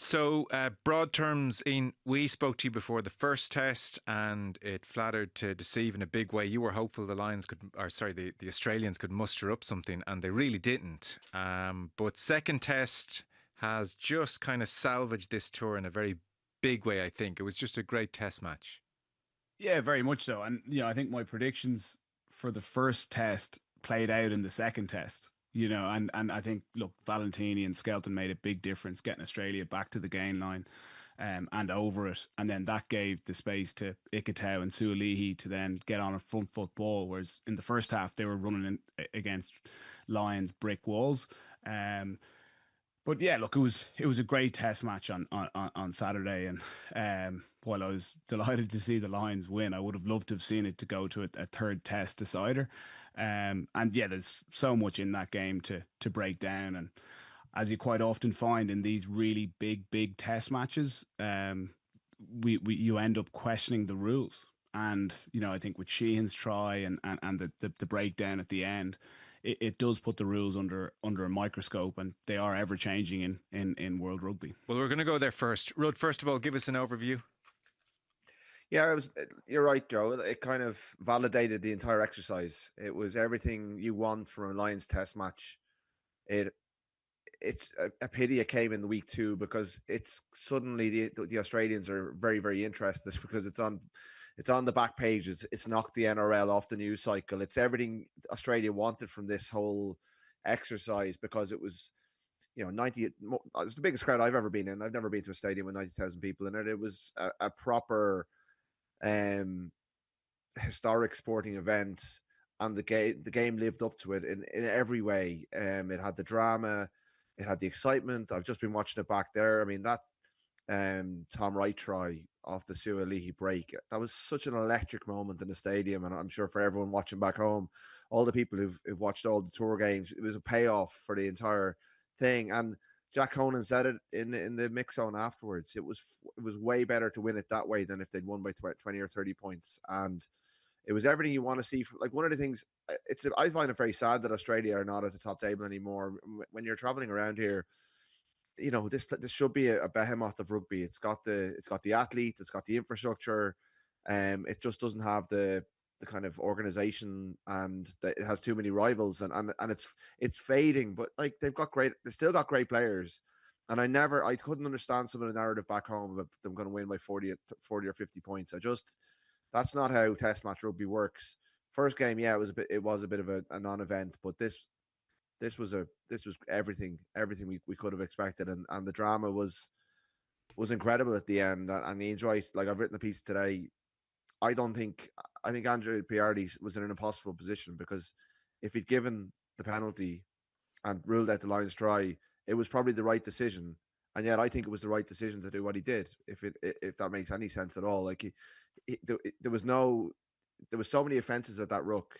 So, broad terms, Ian, we spoke to you before the first test, and it flattered to deceive in a big way. You were hopeful the Lions could, or sorry, the Australians could muster up something, and they really didn't. But second test has just kind of salvaged this tour in a very big way. I think it was just a great test match. Yeah, very much so. And I think my predictions for the first test played out in the second test. And I think look, Valentini and Skelton made a big difference getting Australia back to the gain line, and over it. And then that gave the space to Ikitau and Suolihi to then get on a front foot ball. Whereas in the first half they were running against Lions brick walls. But yeah, look, it was a great test match on Saturday, and while I was delighted to see the Lions win, I would have loved to have seen it to go to a third test decider. And yeah, there's so much in that game to break down, and as you quite often find in these really big test matches, we you end up questioning the rules. And I think with Sheehan's try and the breakdown at the end, it does put the rules under a microscope, and they are ever changing in world rugby. Well, we're going to go there first. Rud, first of all, give us an overview. Yeah, it was. You're right, Joe. It kind of validated the entire exercise. It was everything you want from a Lions Test match. It's a pity it came in the week two, because it's suddenly the Australians are very, very interested, because it's on the back page. It's knocked the NRL off the news cycle. It's everything Australia wanted from this whole exercise, because it was 90. It was the biggest crowd I've ever been in. I've never been to a stadium with 90,000 people in it. It was a proper historic sporting event, and the game lived up to it in every way. It had the drama, it had the excitement. I've just been watching it back there. I mean, that Tom Wright try off the Suolihi break, that was such an electric moment in the stadium, and I'm sure for everyone watching back home, all the people who've watched all the tour games, it was a payoff for the entire thing. And Jack Conan said it in the mix zone afterwards. It was way better to win it that way than if they'd won by 20 or 30 points. And it was everything you want to see. Like, one of the things, I find it very sad that Australia are not at the top table anymore. When you're traveling around here, this should be a behemoth of rugby. It's got the athlete, it's got the infrastructure. It just doesn't have the kind of organization, and it has too many rivals, and it's fading. But like, they've still got great players. And I couldn't understand some of the narrative back home about them going to win by 40 or 50 points. That's not how test match rugby works. First game, yeah, it was a bit of a non-event, but this was everything we could have expected, and the drama was incredible at the end. And Ian's right. Like, I've written a piece today. I think Andrew Piardi was in an impossible position, because if he'd given the penalty and ruled out the Lions try, it was probably the right decision. And yet I think it was the right decision to do what he did, if that makes any sense at all. Like, there was so many offences at that ruck,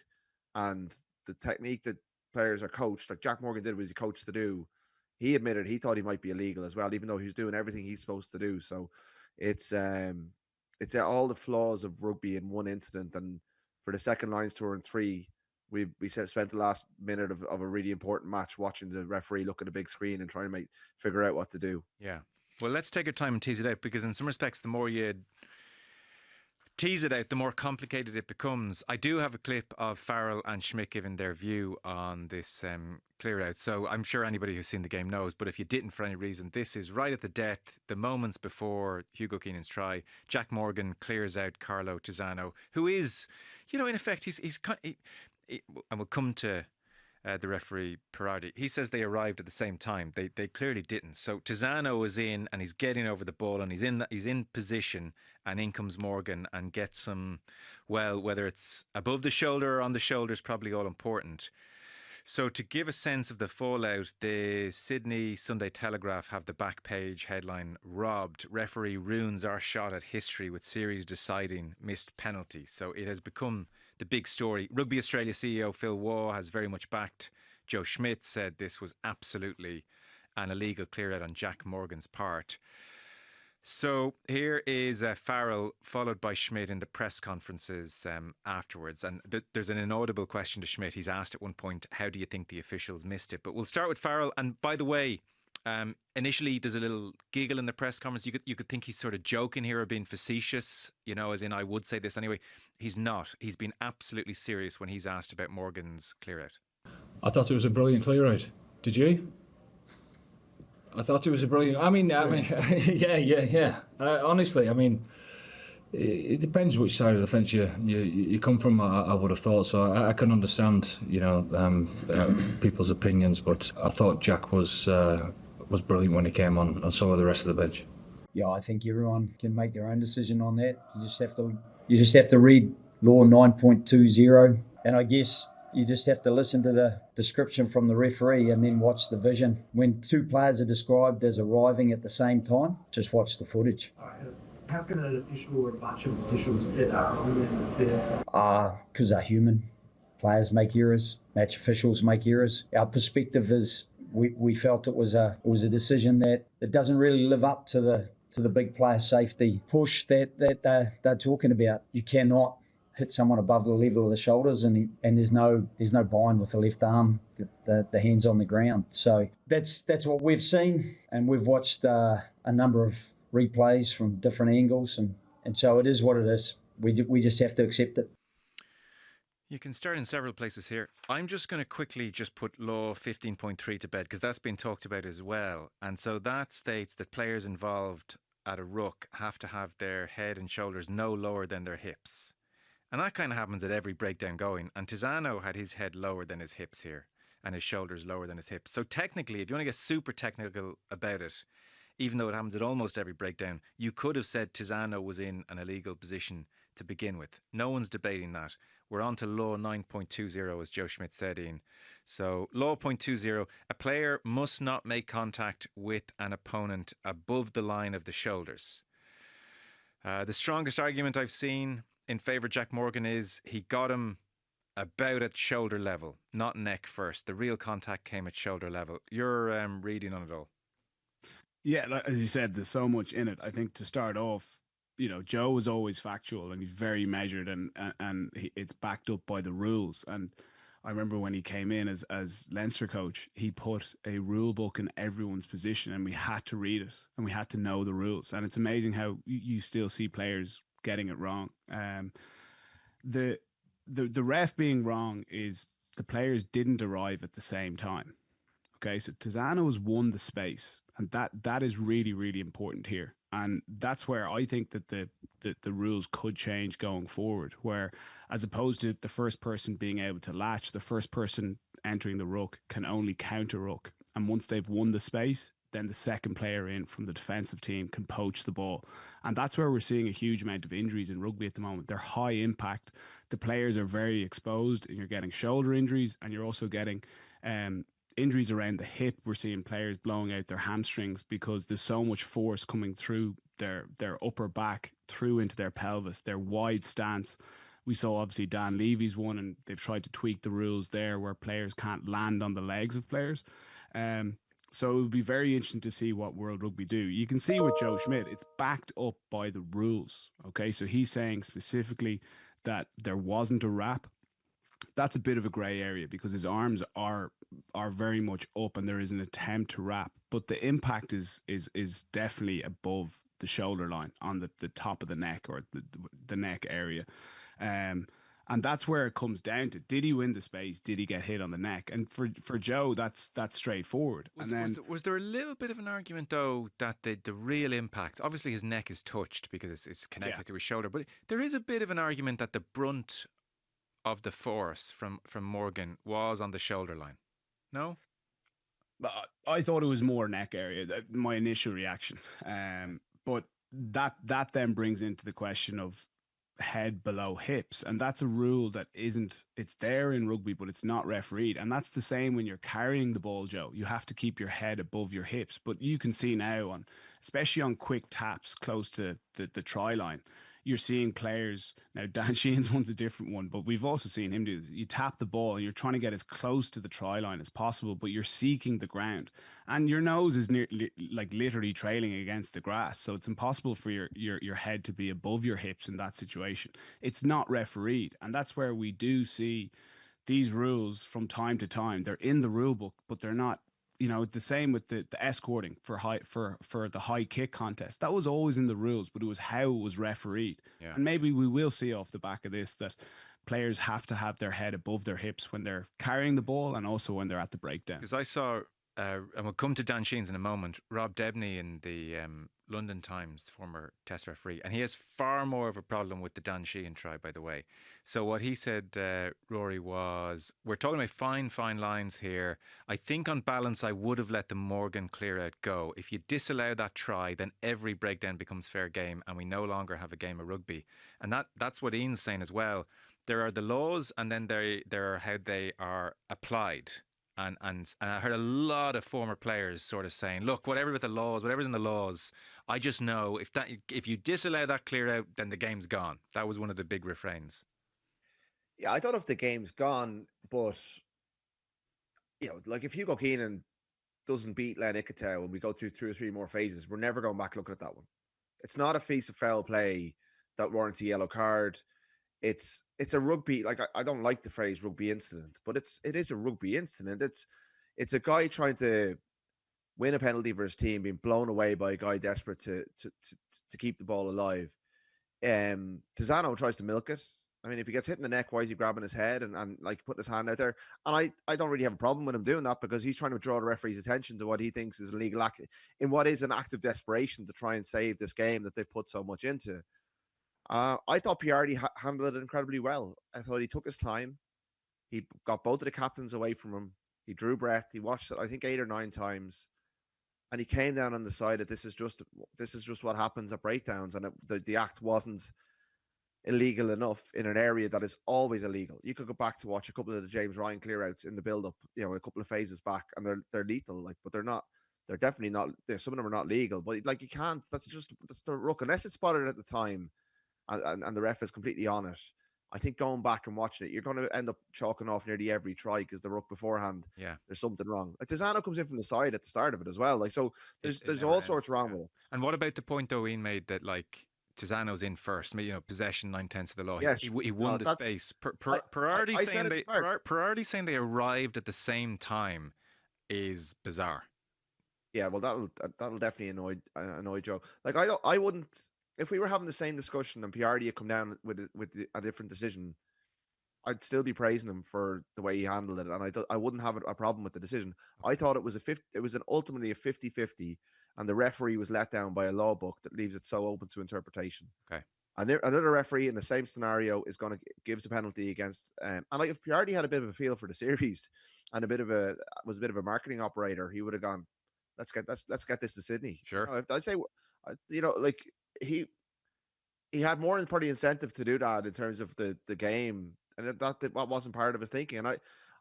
and the technique that players are coached, like Jac Morgan did what he coached to do. He admitted he thought he might be illegal as well, even though he's doing everything he's supposed to do. So it's all the flaws of rugby in one incident. And for the second Lions tour in three, we spent the last minute of a really important match watching the referee look at a big screen and trying to figure out what to do. Yeah. Well, let's take our time and tease it out, because in some respects, the more you tease it out, the more complicated it becomes. I do have a clip of Farrell and Schmidt giving their view on this clear out. So I'm sure anybody who's seen the game knows, but if you didn't for any reason, this is right at the death, the moments before Hugo Keenan's try. Jac Morgan clears out Carlo Tizzano, who is, in effect, he's and we'll come to the referee Pirardi. He says they arrived at the same time. They clearly didn't. So Tizzano is in, and he's getting over the ball, and he's in position, and in comes Morgan and gets him. Well, whether it's above the shoulder or on the shoulder is probably all important. So to give a sense of the fallout, the Sydney Sunday Telegraph have the back page headline, "Robbed. Referee ruins our shot at history with series deciding missed penalty." So it has become the big story. Rugby Australia CEO Phil Waugh has very much backed Joe Schmidt, said this was absolutely an illegal clear out on Jac Morgan's part. So here is Farrell, followed by Schmidt in the press conferences afterwards. And there's an inaudible question to Schmidt. He's asked at one point, how do you think the officials missed it? But we'll start with Farrell. And by the way, Initially, there's a little giggle in the press conference. You could think he's sort of joking here or being facetious, as in I would say this anyway. He's not. He's been absolutely serious when he's asked about Morgan's clear out. I thought it was a brilliant clear out. Did you? I thought it was a brilliant. Yeah. Honestly, it depends which side of the fence you come from. I would have thought so. I can understand, people's opinions, but I thought Jack was brilliant when he came on, and so were the rest of the bench. Yeah, I think everyone can make their own decision on that. You just have to read Law 9.20, and I guess you just have to listen to the description from the referee and then watch the vision. When two players are described as arriving at the same time, just watch the footage. How can an official or a bunch of officials get that wrong? Because they're human. Players make errors. Match officials make errors. Our perspective is we felt it was a decision that doesn't really live up to the big player safety push that they're talking about. You cannot hit someone above the level of the shoulders, and there's no bind with the left arm, the hands on the ground. So that's what we've seen, and we've watched a number of replays from different angles, and so it is what it is. We just have to accept it. You can start in several places here. I'm just going to quickly just put Law 15.3 to bed because that's been talked about as well. And so that states that players involved at a ruck have to have their head and shoulders no lower than their hips. And that kind of happens at every breakdown going. And Tiziano had his head lower than his hips here and his shoulders lower than his hips. So technically, if you want to get super technical about it, even though it happens at almost every breakdown, you could have said Tiziano was in an illegal position to begin with. No one's debating that. We're on to Law 9.20, as Joe Schmidt said, Ian. So, Law 0.20, a player must not make contact with an opponent above the line of the shoulders. The strongest argument I've seen in favour of Jac Morgan is he got him about at shoulder level, not neck first. The real contact came at shoulder level. Your reading on it all? Yeah, as you said, there's so much in it. I think to start off, Joe was always factual and he's very measured, and it's backed up by the rules. And I remember when he came in as Leinster coach, he put a rule book in everyone's position, and we had to read it and we had to know the rules. And it's amazing how you still see players getting it wrong. The ref being wrong is the players didn't arrive at the same time. Okay, so Tiziano has won the space, and that is really, really important here. And that's where I think that the rules could change going forward, where as opposed to the first person being able to latch, the first person entering the ruck can only counter ruck. And once they've won the space, then the second player in from the defensive team can poach the ball. And that's where we're seeing a huge amount of injuries in rugby at the moment. They're high impact. The players are very exposed, and you're getting shoulder injuries, and you're also getting injuries around the hip. We're seeing players blowing out their hamstrings because there's so much force coming through their upper back through into their pelvis, their wide stance. We saw obviously Dan Levy's one, and they've tried to tweak the rules there where players can't land on the legs of players. So it would be very interesting to see what World Rugby do. You can see with Joe Schmidt, it's backed up by the rules. Okay, so he's saying specifically that there wasn't a wrap. That's a bit of a grey area because his arms are very much up and there is an attempt to wrap, but the impact is definitely above the shoulder line on the top of the neck or the neck area. And that's where it comes down to. Did he win the space? Did he get hit on the neck? And for Joe, that's straightforward. Was there a little bit of an argument, though, that the real impact, obviously his neck is touched because it's connected to his shoulder, but there is a bit of an argument that the brunt of the force from Morgan was on the shoulder line? No? I thought it was more neck area, my initial reaction. But that then brings into the question of head below hips, and that's a rule that it's there in rugby, but it's not refereed. And that's the same when you're carrying the ball, Joe. You have to keep your head above your hips, but you can see now especially on quick taps close to the try line, you're seeing players now. Dan Sheehan's one's a different one, but we've also seen him do this. You tap the ball and you're trying to get as close to the try line as possible, but you're seeking the ground, and your nose is literally trailing against the grass. So it's impossible for your head to be above your hips in that situation. It's not refereed, and that's where we do see these rules from time to time. They're in the rule book, but they're not you know, the same with the escorting for the high kick contest. That was always in the rules, but it was how it was refereed. Yeah. And maybe we will see off the back of this that players have to have their head above their hips when they're carrying the ball and also when they're at the breakdown. Because I saw, and we'll come to Dan Sheehan's in a moment, Rob Debney in the London Times, the former test referee, and he has far more of a problem with the Dan Sheehan try, by the way. So what he said, Rory, was, we're talking about fine lines here. I think on balance, I would have let the Morgan clear out go. If you disallow that try, then every breakdown becomes fair game and we no longer have a game of rugby. And that's what Ian's saying as well. There are the laws, and then there are how they are applied. And I heard a lot of former players sort of saying, look, whatever with the laws, whatever's in the laws, I just know if you disallow that clear out, then the game's gone. That was one of the big refrains. Yeah, I don't know if the game's gone, but you know, like if Hugo Keenan doesn't beat Len Ikitau and we go through 2 or 3 more phases, we're never going back looking at that one. It's not a piece of foul play that warrants a yellow card. It's a rugby, like I don't like the phrase rugby incident, but it is a rugby incident. It's a guy trying to win a penalty for his team, being blown away by a guy desperate to keep the ball alive. Tizzano tries to milk it. I mean, if he gets hit in the neck, why is he grabbing his head and like putting his hand out there? And I don't really have a problem with him doing that, because he's trying to draw the referee's attention to what he thinks is illegal act, in what is an act of desperation to try and save this game that they've put so much into. I thought Piardi handled it incredibly well. I thought he took his time. He got both of the captains away from him. He drew breath. He watched it, I think, 8 or 9 times, and he came down on the side that this is just what happens at breakdowns, and the act wasn't illegal enough in an area that is always illegal. You could go back to watch a couple of the James Ryan clearouts in the build-up, you know, a couple of phases back, and they're lethal, like, but they're not. They're definitely not. Some of them are not legal, but like you can't. That's the ruck, unless it's spotted at the time. And the ref is completely on it. I think going back and watching it, you're going to end up chalking off nearly every try because the ruck beforehand, there's something wrong. Like Tizzano comes in from the side at the start of it as well. Like, so there's all sorts wrong with it. And what about the point though Ian made that like Tizzano's in first, you know, possession 9/10 of the law. Yes, he won the space. Priority saying they arrived at the same time is bizarre. Yeah, well, that'll definitely annoy Joe. Like I wouldn't. If we were having the same discussion and Piardi had come down with a different decision, I'd still be praising him for the way he handled it, and I wouldn't have a problem with the decision. I thought it was ultimately a 50-50, and the referee was let down by a law book that leaves it so open to interpretation. Okay. And another referee in the same scenario is going to gives a penalty against, and like if Piardi had a bit of a feel for the series and was a bit of a marketing operator, he would have gone, let's get this to Sydney. Sure. You know, I'd say, you know, like he had more probably incentive to do that in terms of the game, and that wasn't part of his thinking. And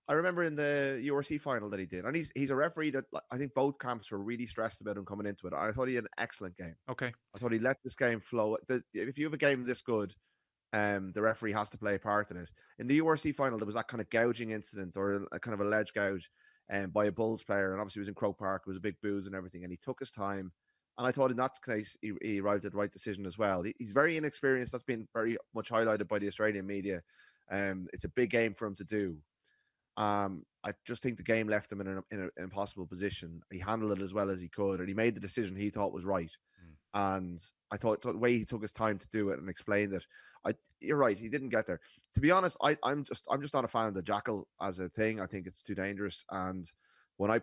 I remember in the URC final that he did, and he's a referee that I think both camps were really stressed about him coming into it. I thought he had an excellent game. Okay. I thought he let this game flow. If you have a game this good, the referee has to play a part in it. In the URC final, there was that kind of gouging incident, or a kind of alleged gouge by a Bulls player, and obviously it was in Croke Park. It was a big booze and everything, and he took his time. And I thought in that case, he arrived at the right decision as well. He's very inexperienced. That's been very much highlighted by the Australian media. It's a big game for him to do. I just think the game left him in an impossible position. He handled it as well as he could, and he made the decision he thought was right. And I thought the way he took his time to do it and explained it, you're right, he didn't get there. To be honest, I'm just not a fan of the jackal as a thing. I think it's too dangerous. And when I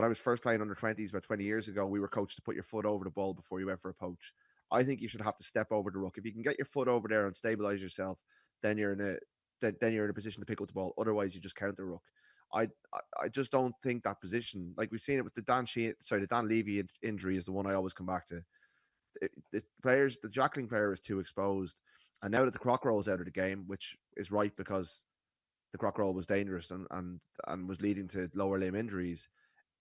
was first playing under 20s about 20 years ago, we were coached to put your foot over the ball before you went for a poach. I think you should have to step over the ruck. If you can get your foot over there and stabilize yourself, then you're in a position to pick up the ball. Otherwise, you just counter ruck. I just don't think that position, like we've seen it with the Dan Levy injury is the one I always come back to. The jackling player is too exposed. And now that the croc roll is out of the game, which is right because the croc roll was dangerous and was leading to lower limb injuries,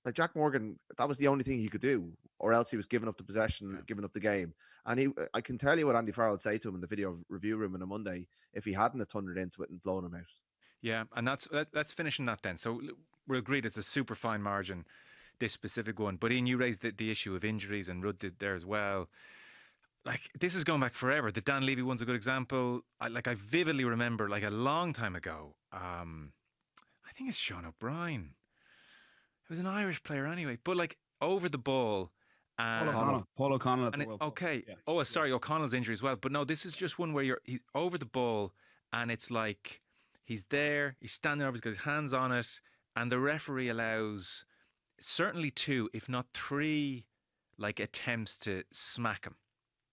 like Jac Morgan, that was the only thing he could do, or else he was giving up the possession, giving up the game. And I can tell you what Andy Farrell would say to him in the video review room on a Monday if he hadn't thundered into it and blown him out. Yeah, and let's finish on that then. So we're agreed it's a super fine margin, this specific one. But Ian, you raised the issue of injuries, and Rudd did there as well. Like, this is going back forever. The Dan Levy one's a good example. I vividly remember, like a long time ago, I think it's Sean O'Brien. It was an Irish player anyway, but like over the ball. Paul O'Connor at And the World Cup. okay. Yeah. Oh, sorry, O'Connell's injury as well. But no, this is just one where he's over the ball, and it's like he's there, he's standing over, he's got his hands on it, and the referee allows certainly 2, if not 3, like attempts to smack him.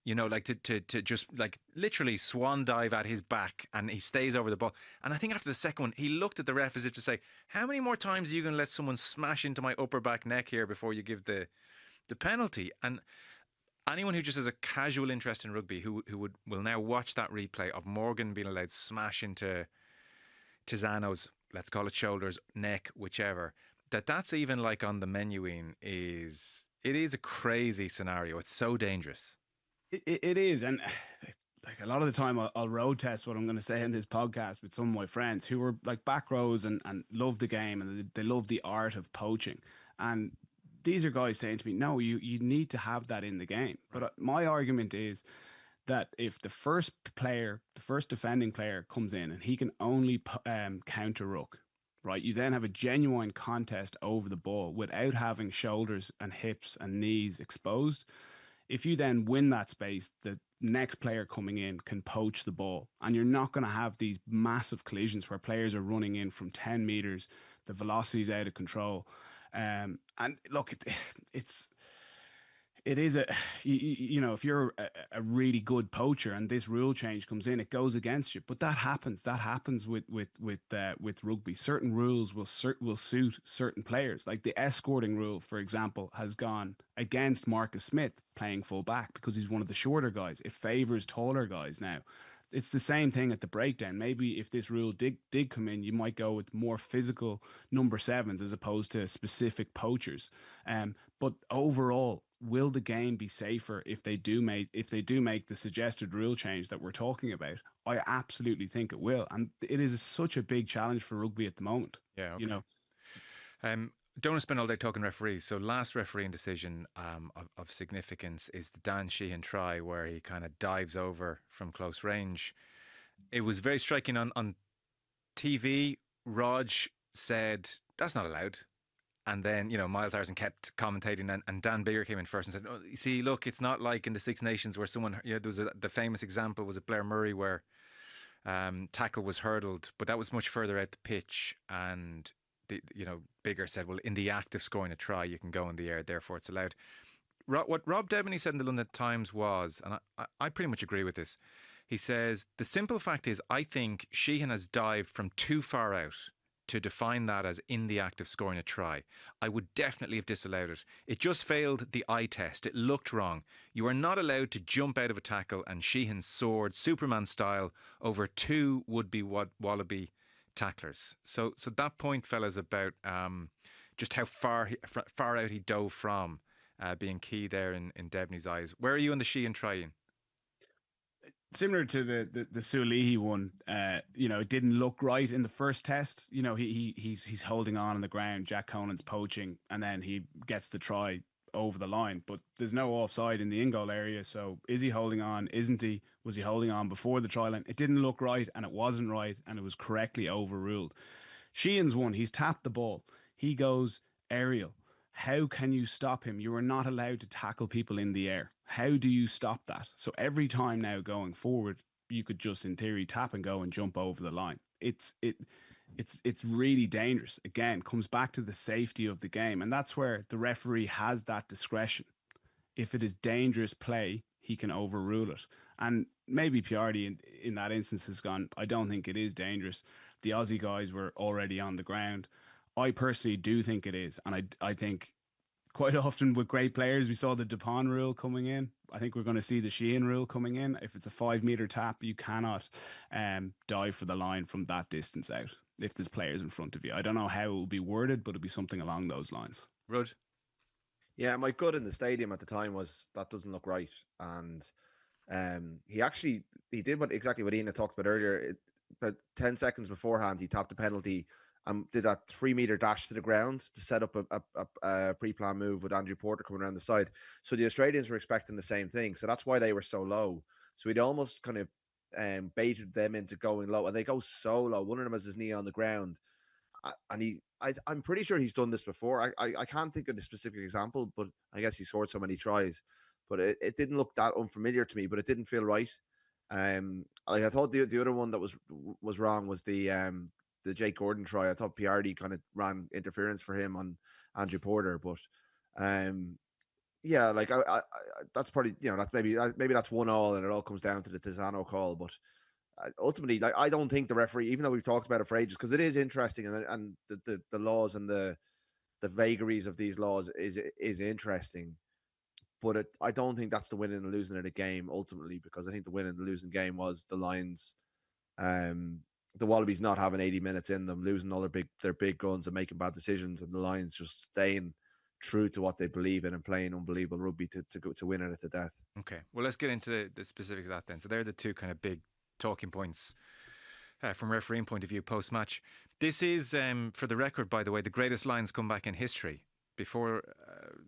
You know, like to just like literally swan dive at his back, and he stays over the ball. And I think after the second one, he looked at the ref as if to say, "How many more times are you going to let someone smash into my upper back neck here before you give the penalty?" And anyone who just has a casual interest in rugby who will now watch that replay of Morgan being allowed to smash into Tizano's, let's call it shoulders, neck, whichever, that's even like on the menuing is a crazy scenario. It's so dangerous. It is, and like a lot of the time I'll road test what I'm going to say in this podcast with some of my friends who are like back rows and love the game, and they love the art of poaching. And these are guys saying to me, no, you need to have that in the game. But my argument is that if the first defending player comes in and he can only counter ruck, right, you then have a genuine contest over the ball without having shoulders and hips and knees exposed. If you then win that space, the next player coming in can poach the ball, and you're not going to have these massive collisions where players are running in from 10 meters, the velocity's out of control. And look, it is you know, if you're a really good poacher and this rule change comes in, it goes against you. But that happens with rugby. Certain rules will suit certain players. Like the escorting rule, for example, has gone against Marcus Smith playing full back because he's one of the shorter guys. It favors taller guys now. It's the same thing at the breakdown. Maybe if this rule did come in, you might go with more physical number 7s as opposed to specific poachers. But overall, will the game be safer if they do make the suggested rule change that we're talking about? I absolutely think it will, and it is such a big challenge for rugby at the moment. Yeah, okay. You know. Don't want to spend all day talking referees. So last refereeing decision of significance is the Dan Sheehan try where he kind of dives over from close range. It was very striking on TV. Rog said, that's not allowed. And then, you know, Miles Harrison kept commentating, and Dan Bigger came in first and said, oh, see, look, it's not like in the Six Nations where someone, you know, there was the famous example was at Blair Murray where tackle was hurdled, but that was much further out the pitch. And Bigger said, well, in the act of scoring a try, you can go in the air, therefore it's allowed. What Rob Debney said in the London Times was, and I pretty much agree with this, he says, the simple fact is, I think Sheehan has dived from too far out to define that as in the act of scoring a try. I would definitely have disallowed it. It just failed the eye test. It looked wrong. You are not allowed to jump out of a tackle and Sheehan soared Superman style over 2 would-be wallaby tacklers. So that point, fellas, about just how far out he dove from being key there in Debney's eyes. Where are you in the Sheehan try-in? Similar to the Sulehi one, it didn't look right in the first test. You know, he's holding on the ground. Jack Conan's poaching, and then he gets the try over the line. But there's no offside in the in-goal area. So is he holding on? Isn't he? Was he holding on before the try line? It didn't look right, and it wasn't right, and it was correctly overruled. Sheehan's one. He's tapped the ball. He goes aerial. How can you stop him? You are not allowed to tackle people in the air. How do you stop that? So every time now going forward, you could just in theory tap and go and jump over the line. It's really dangerous. Again, comes back to the safety of the game, and that's where the referee has that discretion. If it is dangerous play, he can overrule it. And maybe Piardi in that instance has gone, I don't think it is dangerous. The Aussie guys were already on the ground. I personally do think it is. And I think quite often with great players, we saw the Dupont rule coming in. I think we're going to see the Sheehan rule coming in. If it's a 5-meter tap, you cannot dive for the line from that distance out if there's players in front of you. I don't know how it will be worded, but it'll be something along those lines. Rud? Yeah, my gut in the stadium at the time was that doesn't look right. And he did exactly what Ian had talked about earlier. About 10 seconds beforehand, he tapped the penalty and did that 3-meter dash to the ground to set up a pre-planned move with Andrew Porter coming around the side. So the Australians were expecting the same thing. So that's why they were so low. So he'd almost kind of baited them into going low. And they go so low. One of them has his knee on the ground. And I'm pretty sure he's done this before. I can't think of the specific example, but I guess he scored so many tries. But it didn't look that unfamiliar to me, but it didn't feel right. Like I thought the other one that was wrong was the Jake Gordon try. I thought Piardi kind of ran interference for him on Andrew Porter, but yeah, like that's probably, that's maybe that's 1-1 and it all comes down to the Tizano call. But ultimately, like, I don't think the referee, even though we've talked about it for ages, because it is interesting, and the laws and the vagaries of these laws is interesting. But I don't think that's the winning and losing of the game ultimately, because I think the winning and the losing game was the Lions, the Wallabies not having 80 minutes in them, losing all their big guns and making bad decisions, and the Lions just staying true to what they believe in and playing unbelievable rugby to win it to death. Okay, well, let's get into the specifics of that then. So they're the two kind of big talking points from refereeing point of view post-match. This is, for the record, by the way, the greatest Lions comeback in history. Before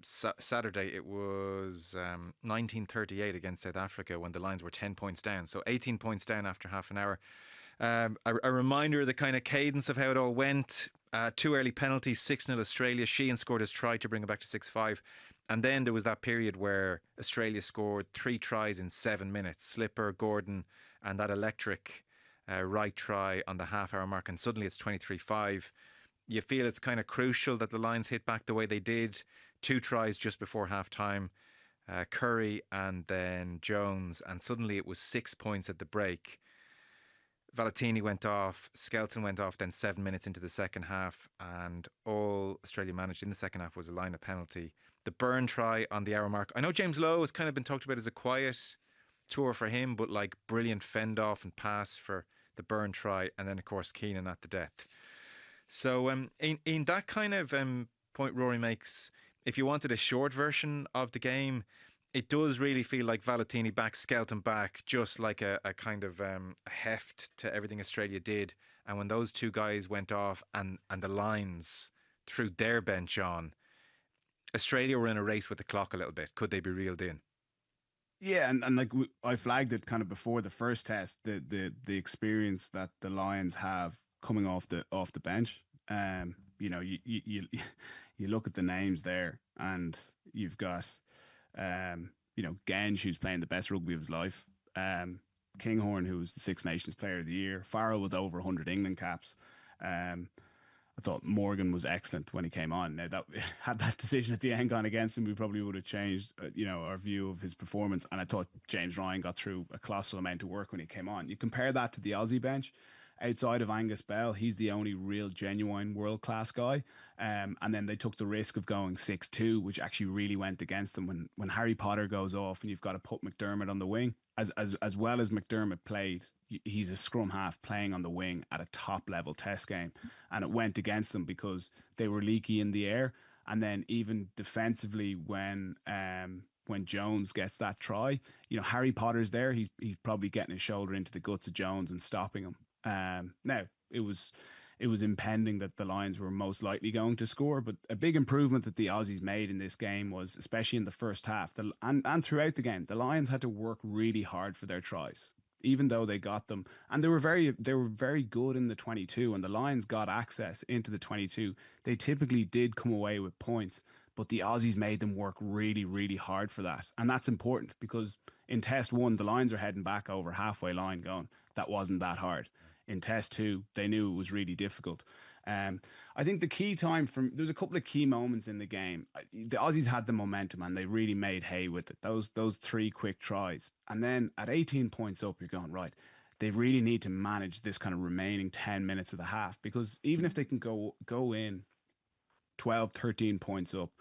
Saturday, it was 1938 against South Africa when the Lions were 10 points down. So 18 points down after half an hour. A reminder of the kind of cadence of how it all went. 2 early penalties, 6-0 Australia. Sheehan scored his try to bring it back to 6-5. And then there was that period where Australia scored 3 tries in 7 minutes. Slipper, Gordon, and that electric right try on the half-hour mark. And suddenly it's 23-5. You feel it's kind of crucial that the Lions hit back the way they did. 2 tries just before half-time. Curry and then Jones. And suddenly it was 6 points at the break. Valentini went off, Skelton went off, then 7 minutes into the second half, and all Australia managed in the second half was a line of penalty. The Byrne try on the hour mark. I know James Lowe has kind of been talked about as a quiet tour for him, but like brilliant fend off and pass for the Byrne try, and then of course Keenan at the death. So in that kind of point Rory makes, if you wanted a short version of the game, it does really feel like Valentini back, Skelton back, just like a kind of a heft to everything Australia did. And when those two guys went off and the Lions threw their bench on, Australia were in a race with the clock a little bit. Could they be reeled in? Yeah, and like I flagged it kind of before the first test, the experience that the Lions have coming off the bench. You look at the names there, and you've got Genge, who's playing the best rugby of his life. Kinghorn, who was the Six Nations Player of the Year. Farrell with over 100 England caps. I thought Morgan was excellent when he came on. Now, that had that decision at the end gone against him, we probably would have changed, our view of his performance. And I thought James Ryan got through a colossal amount of work when he came on. You compare that to the Aussie bench. Outside of Angus Bell, he's the only real genuine world-class guy. And then they took the risk of going 6-2, which actually really went against them when Harry Potter goes off and you've got to put McDermott on the wing. As well as McDermott played, he's a scrum half playing on the wing at a top-level test game. And it went against them because they were leaky in the air. And then even defensively, when Jones gets that try, Harry Potter's there. He's probably getting his shoulder into the guts of Jones and stopping him. Now it was impending that the Lions were most likely going to score, but a big improvement that the Aussies made in this game was, especially in the first half and throughout the game, the Lions had to work really hard for their tries, even though they got them, and they were very good in the 22. And the Lions got access into the 22. They typically did come away with points, but the Aussies made them work really, really hard for that, and that's important because in Test 1 the Lions are heading back over halfway line, going, that wasn't that hard. In Test 2, they knew it was really difficult. I think the key time there's a couple of key moments in the game. The Aussies had the momentum and they really made hay with it. Those 3 quick tries. And then at 18 points up, you're going, right, they really need to manage this kind of remaining 10 minutes of the half, because even if they can go in 12, 13 points up,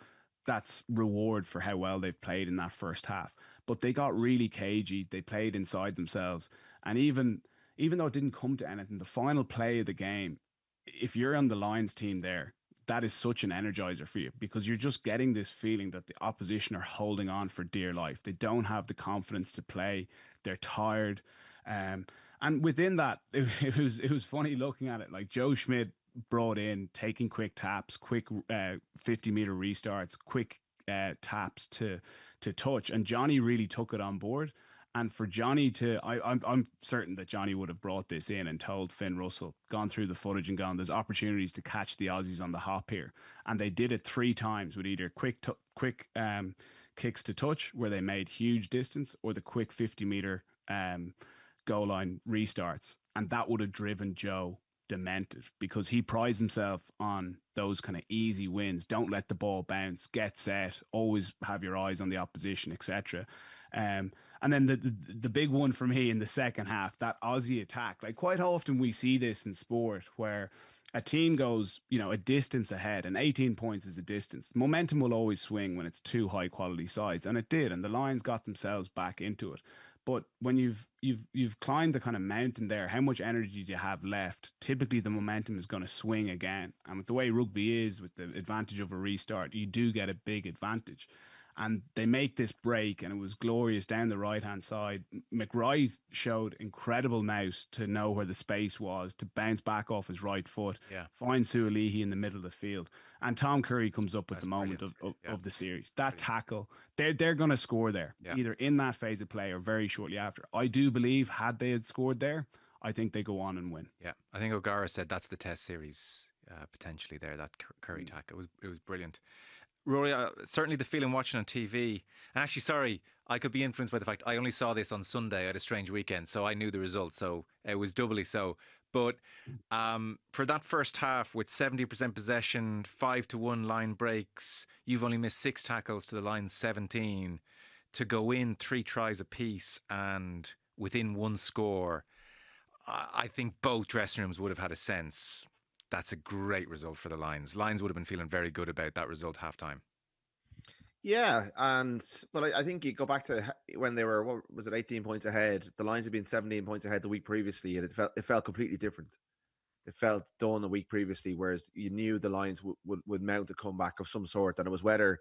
that's reward for how well they've played in that first half. But they got really cagey. They played inside themselves. And even though it didn't come to anything, the final play of the game, if you're on the Lions team there, that is such an energizer for you, because you're just getting this feeling that the opposition are holding on for dear life. They don't have the confidence to play. They're tired. And within that, it was funny looking at it. Like Joe Schmidt brought in taking quick taps, quick 50-meter restarts, quick taps to touch. And Johnny really took it on board. And for Johnny to, I'm certain that Johnny would have brought this in and told Finn Russell, gone through the footage and gone, there's opportunities to catch the Aussies on the hop here. And they did it 3 times with either quick kicks to touch, where they made huge distance, or the quick 50-meter goal line restarts. And that would have driven Joe demented, because he prides himself on those kind of easy wins. Don't let the ball bounce, get set, always have your eyes on the opposition, etc. And then the big one for me in the second half, that Aussie attack. Like, quite often we see this in sport where a team goes, a distance ahead, and 18 points is a distance. Momentum will always swing when it's 2 high quality sides, and it did, and the Lions got themselves back into it. But when you've climbed the kind of mountain there, how much energy do you have left? Typically, the momentum is going to swing again. And with the way rugby is, with the advantage of a restart, you do get a big advantage. And they make this break, and it was glorious down the right-hand side. McRae showed incredible nous to know where the space was, to bounce back off his right foot, find Sualihi in the middle of the field. And Tom Curry comes up with the moment of the series. That tackle, they're going to score there, either in that phase of play or very shortly after. I do believe, had they had scored there, I think they go on and win. Yeah, I think O'Gara said that's the test series potentially there, that Curry tackle. It was brilliant. Rory, certainly the feeling watching on TV, and actually, sorry, I could be influenced by the fact I only saw this on Sunday. I had a strange weekend, so I knew the result, so it was doubly so. But for that first half, with 70% possession, 5-1 line breaks, you've only missed 6 tackles to the Lions' 17, to go in 3 tries apiece and within 1 score, I think both dressing rooms would have had a sense. That's a great result for the Lions. Lions would have been feeling very good about that result halftime. Yeah, but I think you go back to when they were, what was it, 18 points ahead. The Lions had been 17 points ahead the week previously, and it felt completely different. It felt done a week previously, whereas you knew the Lions would mount a comeback of some sort, and it was whether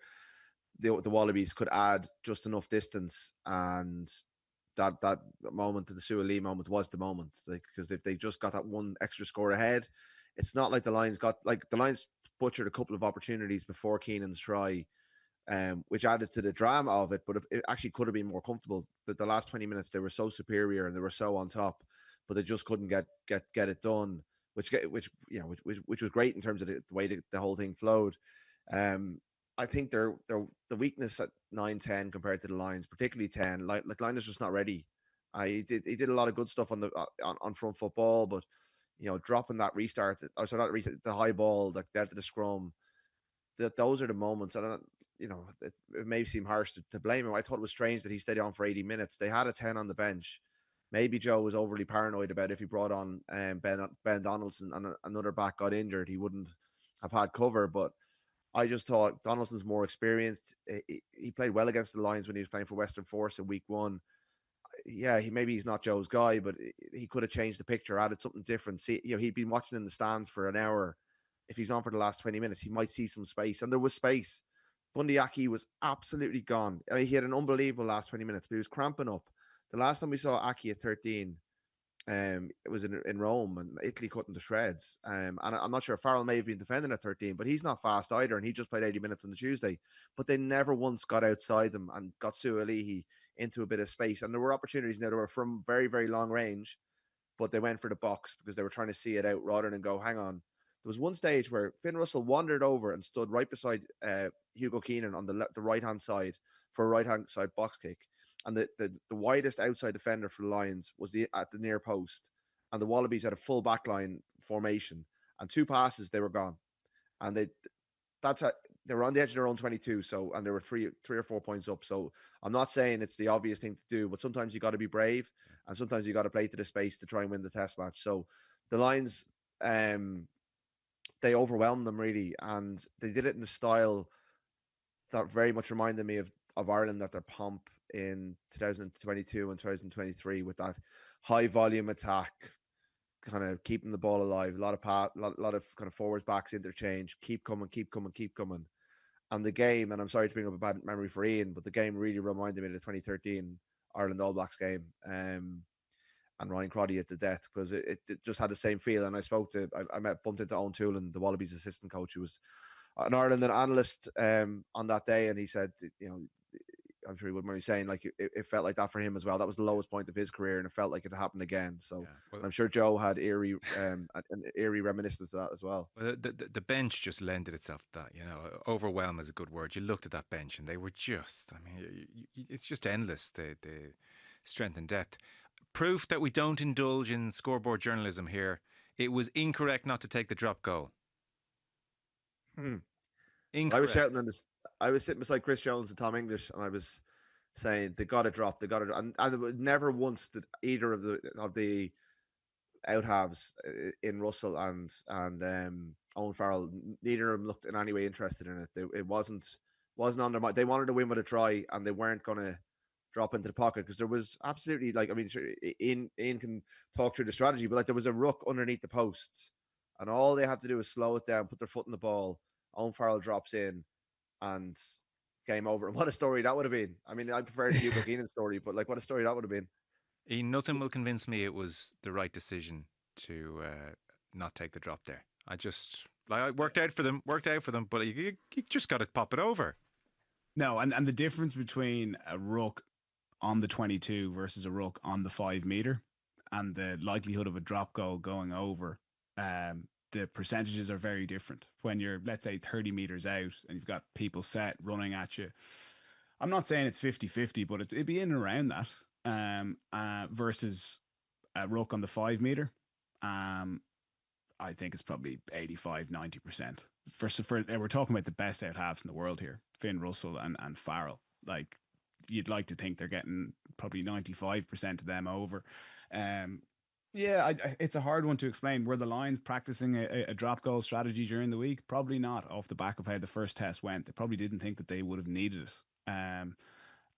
the Wallabies could add just enough distance, and that moment, the Suaalii moment, was the moment. Because if they just got that 1 extra score ahead, it's not like the Lions butchered a couple of opportunities before Keenan's try, which added to the drama of it, but it actually could have been more comfortable. The last 20 minutes, they were so superior and they were so on top, but they just couldn't get it done, which was great in terms of the way the whole thing flowed. I think the weakness at 9-10 compared to the Lions, particularly 10, like Lions just not ready. He did a lot of good stuff on front football, but dropping that restart, the high ball, like dead to the scrum, those are the moments. And it may seem harsh to blame him. I thought it was strange that he stayed on for 80 minutes. They had a 10 on the bench. Maybe Joe was overly paranoid about if he brought on Ben Donaldson and another back got injured, he wouldn't have had cover. But I just thought Donaldson's more experienced. He played well against the Lions when he was playing for Western Force in week 1. Yeah, he's not Joe's guy, but he could have changed the picture, added something different. See, he'd been watching in the stands for an hour. If he's on for the last 20 minutes, he might see some space, and there was space. Bundy Aki was absolutely gone. I mean, he had an unbelievable last 20 minutes, but he was cramping up. The last time we saw Aki at 13, it was in Rome, and Italy cut him to shreds. And I'm not sure, Farrell may have been defending at 13, but he's not fast either, and he just played 80 minutes on the Tuesday. But they never once got outside them and got Suaalii into a bit of space. And there were opportunities now that were from very, very long range, but they went for the box because they were trying to see it out rather than go, hang on. There was one stage where Finn Russell wandered over and stood right beside Hugo Keenan on the right-hand side for a right-hand side box kick. And the widest outside defender for the Lions was at the near post. And the Wallabies had a full backline formation. And 2 passes, they were gone. And they were on the edge of their own 22, and there were 3 or 4 points up. So I'm not saying it's the obvious thing to do, but sometimes you got to be brave, and sometimes you got to play to the space to try and win the test match. So the Lions, they overwhelmed them really, and they did it in the style that very much reminded me of Ireland at their pomp in 2022 and 2023, with that high volume attack, kind of keeping the ball alive, a lot of kind of forwards backs interchange, keep coming. And the game, and I'm sorry to bring up a bad memory for Ian, but the game really reminded me of the 2013 Ireland All Blacks game, and Ryan Crotty at the death, because it just had the same feel. And I bumped into Owen Toolan, the Wallabies assistant coach, who was an Ireland analyst on that day, and he said, I'm sure he wouldn't mind me saying, like it felt like that for him as well. That was the lowest point of his career, and it felt like it happened again. So I'm sure Joe had an eerie reminiscence of that as well. Well, the bench just lended itself to that. You know, overwhelm is a good word. You looked at that bench, and they were just. I mean, it's just endless. The strength and depth. Proof that we don't indulge in scoreboard journalism here. It was incorrect not to take the drop goal. Incorrect. I was shouting on this. I was sitting beside Chris Jones and Tom English, and I was saying they got to drop, and it was never once did either of the out halves in Russell and Owen Farrell, neither of them looked in any way interested in it. It wasn't on their mind. They wanted to win with a try, and they weren't going to drop into the pocket because there was absolutely, like, I mean, Ian can talk through the strategy, but like there was a ruck underneath the posts, and all they had to do was slow it down, put their foot in the ball. Owen Farrell drops in, and game over. And what a story that would have been. I mean, I prefer the Hugh McGeenan story, but like, what a story that would have been. Ian, nothing will convince me it was the right decision to not take the drop there. I worked out for them, but you just got to pop it over. No, and the difference between a ruck on the 22 versus a ruck on the 5 meter and the likelihood of a drop goal going over, the percentages are very different. When you're, let's say, 30 meters out and you've got people set running at you, I'm not saying it's 50-50, but it'd be in and around that, versus a ruck on the 5 meter. I think it's probably 85-90%. We're talking about the best out halves in the world here, Finn Russell and Farrell. Like, you'd like to think they're getting probably 95% of them over. It's a hard one to explain. Were the Lions practicing a drop goal strategy during the week? Probably not, off the back of how the first test went. They probably didn't think that they would have needed it.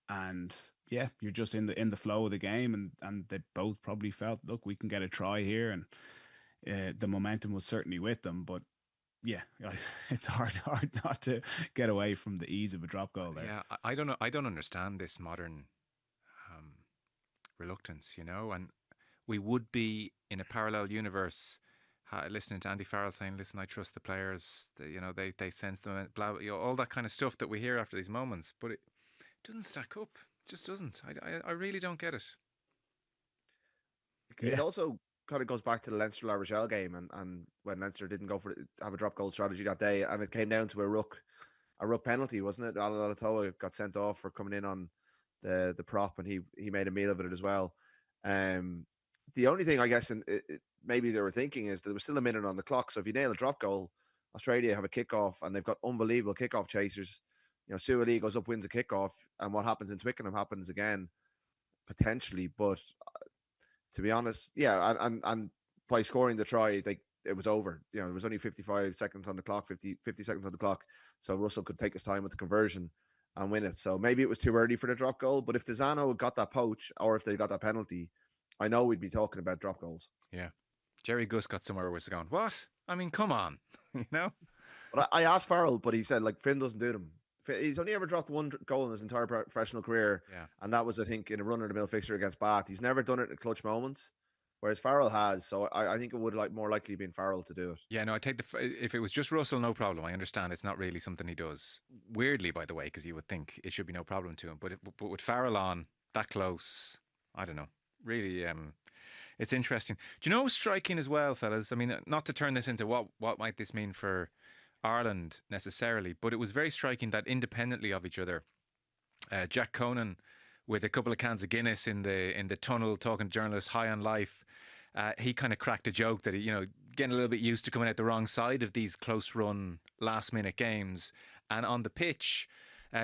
And yeah, you're just in the flow of the game, and they both probably felt, look, we can get a try here, and the momentum was certainly with them. But yeah, it's hard not to get away from the ease of a drop goal there. Yeah, I don't know. I don't understand this modern reluctance, you know, and we would be in a parallel universe listening to Andy Farrell saying, listen, I trust the players, they sense them, blah, all that kind of stuff that we hear after these moments, but it doesn't stack up. It just doesn't. I really don't get it. It also kind of goes back to the Leinster La Rochelle game, and when Leinster didn't go for have a drop goal strategy that day, and it came down to a ruck penalty, wasn't it? Alatoa got sent off for coming in on the prop, and he made a meal of it as well. The only thing, I guess, and maybe they were thinking, is there was still a minute on the clock. So if you nail a drop goal, Australia have a kickoff, and they've got unbelievable kickoff chasers. You know, Suoli goes up, wins a kickoff, and what happens in Twickenham happens again, potentially. But to be honest, yeah, and by scoring the try, it was over. You know, there was only 55 seconds on the clock, 50 seconds on the clock, so Russell could take his time with the conversion and win it. So maybe it was too early for the drop goal. But if Desano got that poach, or if they got that penalty, I know we'd be talking about drop goals. Yeah. Jerry Gus got somewhere where was going, what? I mean, come on, you know? But I asked Farrell, but he said, like, Finn doesn't do them. He's only ever dropped one goal in his entire professional career. Yeah. And that was, I think, in a run-of-the-mill fixture against Bath. He's never done it in clutch moments, whereas Farrell has. So I think it would more likely been Farrell to do it. Yeah, no, I take if it was just Russell, no problem. I understand it's not really something he does. Weirdly, by the way, because you would think it should be no problem to him. But with Farrell on that close, I don't know. Really, it's interesting. Do you know what's striking as well, fellas? I mean, not to turn this into what might this mean for Ireland necessarily, but it was very striking that independently of each other, Jack Conan, with a couple of cans of Guinness in the tunnel, talking to journalists high on life, he kind of cracked a joke that he, getting a little bit used to coming out the wrong side of these close run last minute games, and on the pitch.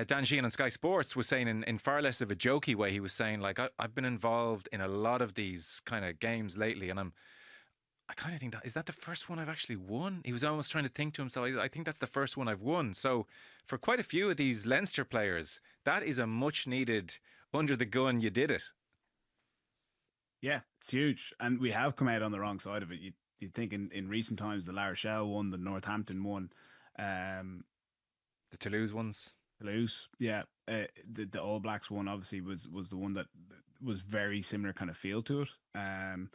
Dan Sheehan on Sky Sports was saying in far less of a jokey way, he was saying, like, I've been involved in a lot of these kind of games lately, and I kind of think is that the first one I've actually won? He was almost trying to think to himself, I think that's the first one I've won. So for quite a few of these Leinster players, that is a much needed under the gun, you did it. Yeah, it's huge. And we have come out on the wrong side of it. You'd think in recent times, the La Rochelle won, the Northampton won. The Toulouse ones. Toulouse, yeah. The All Blacks one obviously was the one that was very similar kind of feel to it. And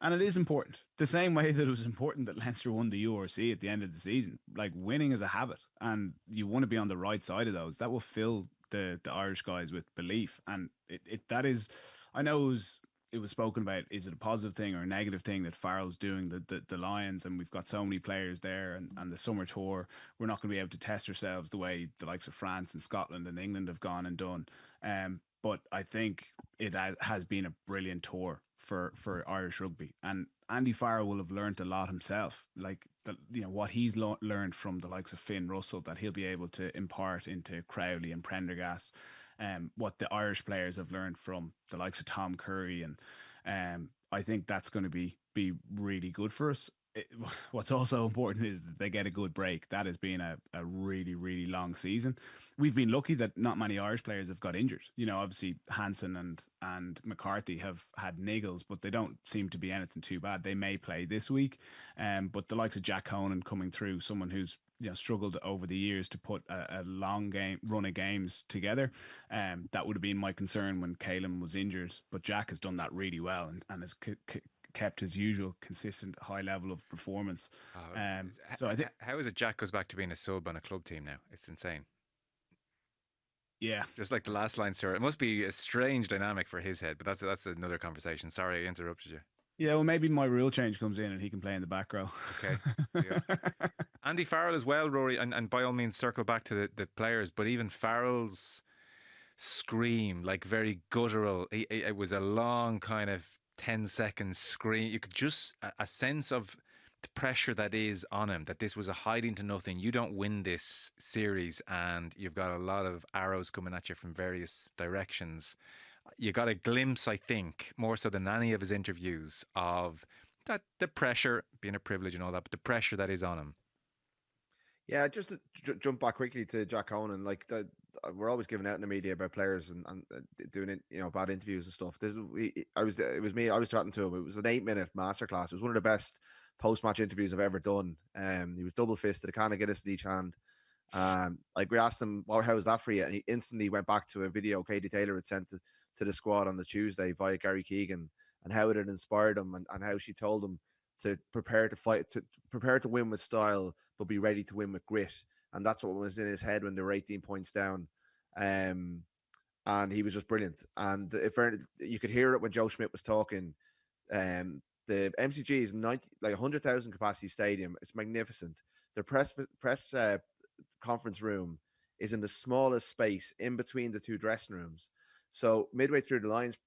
it is important. The same way that it was important that Leinster won the URC at the end of the season. Like, winning is a habit, and you want to be on the right side of those. That will fill the Irish guys with belief, and that is, I know it was spoken about. Is it a positive thing or a negative thing that Farrell's doing the Lions, and we've got so many players there, and the summer tour, we're not going to be able to test ourselves the way the likes of France and Scotland and England have gone and done. But I think it has been a brilliant tour for Irish rugby, and Andy Farrell will have learned a lot himself. Like what he's learned from the likes of Finn Russell, that he'll be able to impart into Crowley and Prendergast. What the Irish players have learned from the likes of Tom Curry, and I think that's going to be really good for us. What's also important is that they get a good break. That has been a really, really long season. We've been lucky that not many Irish players have got injured. Obviously Hansen and McCarthy have had niggles, but they don't seem to be anything too bad. They may play this week, but the likes of Jack Conan coming through, someone who's struggled over the years to put a long run of games together. That would have been my concern when Caelan was injured, but Jack has done that really well and has kept his usual consistent high level of performance. So I think, how is it Jack goes back to being a sub on a club team now? It's insane. Yeah, just like the last line, sir. It must be a strange dynamic for his head, but that's another conversation. Sorry, I interrupted you. Yeah, well, maybe my rule change comes in and he can play in the back row. Okay. Yeah. Andy Farrell as well, Rory, and by all means circle back to the players, but even Farrell's scream, like very guttural, it was a long kind of 10-second scream. You could just, a sense of the pressure that is on him, that this was a hiding to nothing. You don't win this series and you've got a lot of arrows coming at you from various directions. You got a glimpse, I think, more so than any of his interviews, of that the pressure, being a privilege and all that, but the pressure that is on him. Yeah, just to jump back quickly to Jack Conan, like we're always giving out in the media about players and doing it, bad interviews and stuff. I was chatting to him. It was an 8-minute masterclass. It was one of the best post-match interviews I've ever done. He was double fisted, a can of Guinness in each hand. Like we asked him, well, how was that for you? And he instantly went back to a video Katie Taylor had sent to the squad on the Tuesday via Gary Keegan, and how it had inspired him, and how she told him to prepare to fight, to prepare to win with style, but be ready to win with grit. And that's what was in his head when they were 18 points down. And he was just brilliant. And if you could hear it when Joe Schmidt was talking. The MCG is 100,000 capacity stadium. It's magnificent. The press conference room is in the smallest space in between the two dressing rooms. So midway through the Lions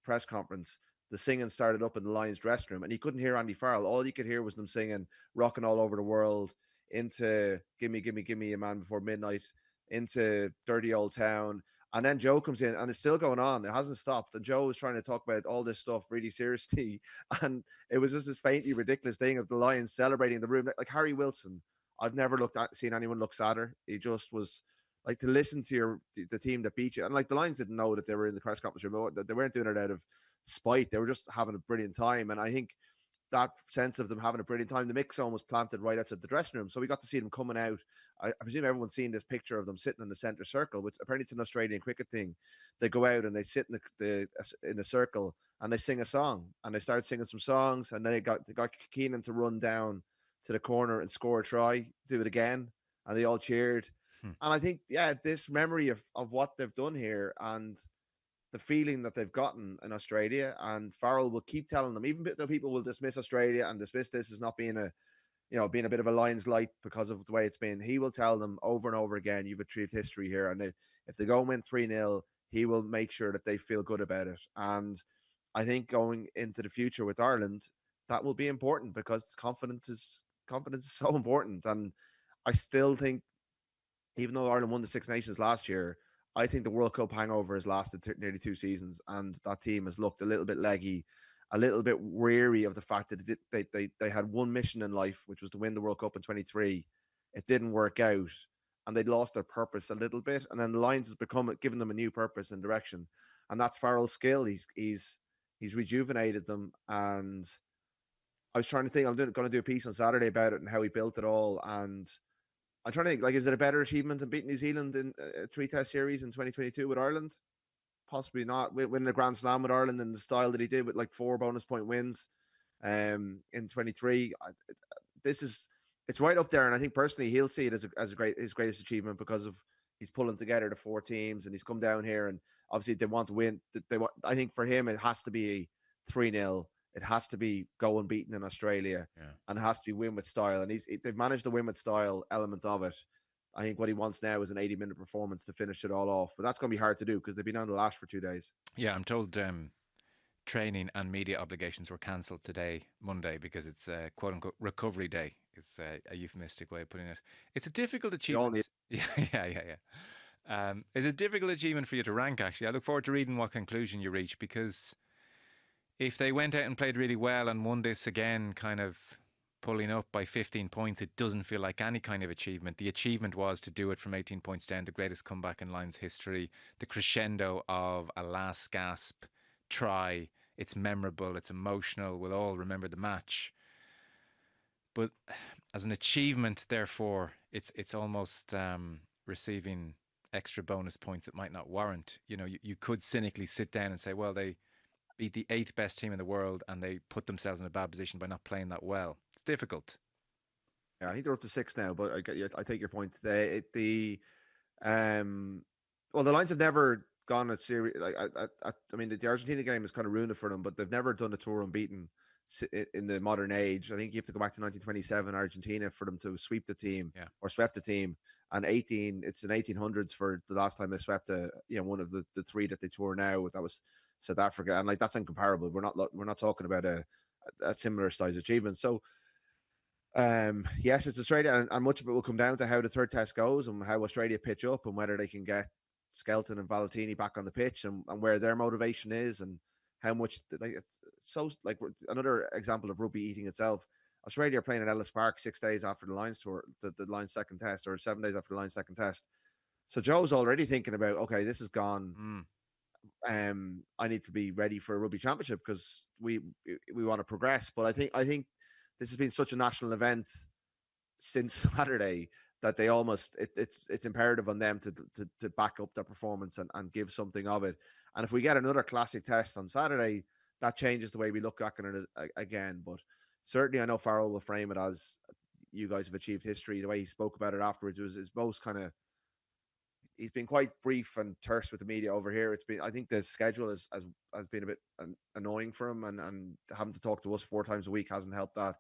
press conference, the singing started up in the Lions dressing room, and you couldn't hear Andy Farrell. All you could hear was them singing "Rocking All Over the World," into "Gimme, Gimme, Gimme a Man Before Midnight," into "Dirty Old Town." And then Joe comes in, and it's still going on. It hasn't stopped. And Joe was trying to talk about all this stuff really seriously. And it was just this faintly ridiculous thing of the Lions celebrating the room. Like Harry Wilson, I've never seen anyone look sadder. He just was like, to listen to the team that beat you. And like the Lions didn't know that they were in the press conference room. They weren't doing it out of spite. They were just having a brilliant time. And I think that sense of them having a brilliant time, the mix zone was planted right outside the dressing room. So we got to see them coming out. I presume everyone's seen this picture of them sitting in the center circle, which apparently it's an Australian cricket thing. They go out and they sit in the circle and they sing a song, and they start singing some songs, and then they got Keenan to run down to the corner and score a try, do it again, and they all cheered. And I think, this memory of what they've done here and the feeling that they've gotten in Australia, and Farrell will keep telling them, even though people will dismiss Australia and dismiss this as not being being a bit of a Lions light because of the way it's been, he will tell them over and over again, you've achieved history here. And if they go and win 3-0, he will make sure that they feel good about it. And I think going into the future with Ireland, that will be important, because confidence is so important. And I still think, even though Ireland won the Six Nations last year, I think the World Cup hangover has lasted nearly 2 seasons, and that team has looked a little bit leggy, a little bit weary of the fact that they had one mission in life, which was to win the World Cup in 23. It didn't work out, and they'd lost their purpose a little bit. And then the Lions has given them a new purpose and direction, and that's Farrell's skill. He's rejuvenated them. And I was trying to think, I'm going to do a piece on Saturday about it and how he built it all. And I'm trying to think, like, is it a better achievement than beating New Zealand in a 3-test series in 2022 with Ireland? Possibly not. Winning a Grand Slam with Ireland in the style that he did, with like 4 bonus point wins in 23. It's right up there, and I think personally he'll see it as his greatest achievement, because of he's pulling together the 4 teams, and he's come down here, and obviously they want to win. I think for him, it has to be 3-0. It has to be go unbeaten in Australia, and it has to be win with style. And they've managed the win with style element of it. I think what he wants now is an 80-minute performance to finish it all off. But that's going to be hard to do because they've been on the lash for 2 days. Yeah, I'm told training and media obligations were cancelled today, Monday, because it's quote unquote recovery day. Is a euphemistic way of putting it. It's a difficult achievement. Yeah. It's a difficult achievement for you to rank, actually. I look forward to reading what conclusion you reach, because if they went out and played really well and won this again, kind of pulling up by 15 points, it doesn't feel like any kind of achievement. The achievement was to do it from 18 points down, the greatest comeback in Lions history, the crescendo of a last gasp try. It's memorable, it's emotional, we'll all remember the match. But as an achievement, therefore, it's almost receiving extra bonus points it might not warrant. You know, you could cynically sit down and say, well, they beat the 8th best team in the world and they put themselves in a bad position by not playing that well. It's difficult. Yeah, I think they're up to 6 now, but I take your point. The Lions have never gone a series. I mean, the Argentina game has kind of ruined it for them, but they've never done a tour unbeaten in the modern age. I think you have to go back to 1927 Argentina for them to sweep the team or swept the team. And it's in 1800s for the last time they swept one of the 3 that they tour now. That was South Africa, and like that's incomparable. We're not talking about a similar size achievement. So yes, it's Australia, and much of it will come down to how the third test goes and how Australia pitch up and whether they can get Skelton and Valentini back on the pitch and where their motivation is and how much it's so like another example of rugby eating itself. Australia are playing at Ellis Park 6 days after the Lions tour, the Lions second test, or 7 days after the Lions second test. So Joe's already thinking about, okay, this is gone. I need to be ready for a rugby championship because we want to progress. But I think this has been such a national event since Saturday that they almost it's imperative on them to back up their performance and give something of it. And if we get another classic test on Saturday, that changes the way we look back on it again. But certainly, I know Farrell will frame it as you guys have achieved history. The way he spoke about it afterwards was his most kind of. He's been quite brief and terse with the media over here. I think the schedule has been a bit annoying for him, and having to talk to us 4 times a week hasn't helped that.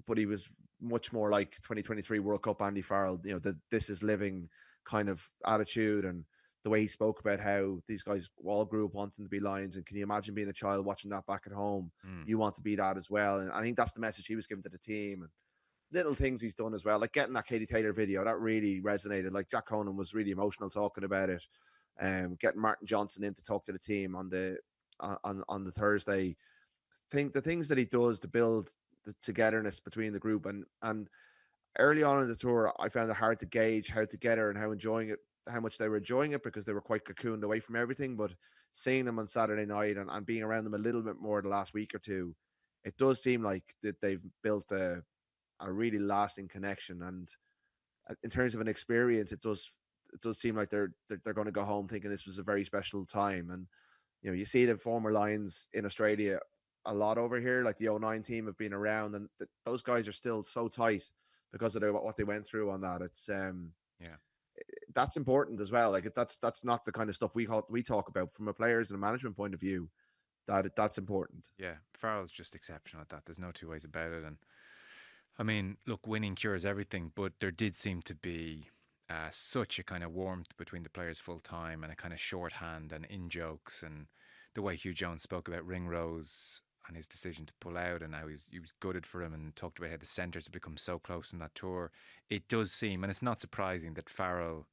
But he was much more like 2023 World Cup Andy Farrell, you know, the this is living kind of attitude, and the way he spoke about how these guys all grew up wanting to be Lions. And can you imagine being a child watching that back at home? You want to be that as well. And I think that's the message he was giving to the team. And little things he's done as well, like getting that Katie Taylor video, that really resonated. Like Jack Conan was really emotional talking about it. Getting Martin Johnson in to talk to the team on the Thursday. The things that he does to build the togetherness between the group, and early on in the tour, I found it hard to gauge how together and how much they were enjoying it, because they were quite cocooned away from everything. But seeing them on Saturday night and being around them a little bit more the last week or two, it does seem like that they've built a really lasting connection. And in terms of an experience, it does seem like they're going to go home thinking this was a very special time. And you know, you see the former Lions in Australia a lot over here, like the 09 team have been around, and those guys are still so tight because of what they went through on that. It's that's important as well. Like that's not the kind of stuff we talk about from a players and a management point of view. That's important. Yeah, Farrell's just exceptional at that. There's no two ways about it. And I mean, look, winning cures everything, but there did seem to be such a kind of warmth between the players full time, and a kind of shorthand and in jokes, and the way Hugh Jones spoke about Ringrose and his decision to pull out, and how he was gutted for him, and talked about how the centres have become so close in that tour. It does seem, and it's not surprising, that Farrell,